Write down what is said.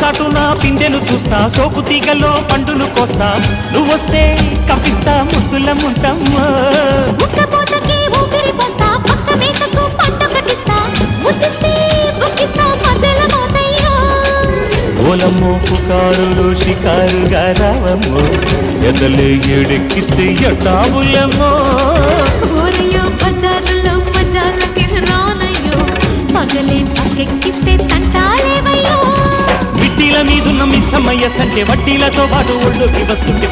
చాటున పిందెలు చూస్తా, సోకు తీగలో పండులు కోస్తా, నువ్వొస్తే కప్పిస్తా ముద్దుల ముంటమ్మా. ఓలమ్మో పుకారులు షికారుగా రావమ్మో, ఎదలే ఏడెక్కిస్తే ఎట్టావులమ్మో. బజారులో మజాలకి రానయ్యో, పగలే పక్కెక్కిస్తే తంటాలేవయ్యో. మిట్టిల మీదున్న మిస్సమ్మయ్య సంటే వడ్డీలతో పాటు ఒళ్ళోకి వస్తుంటే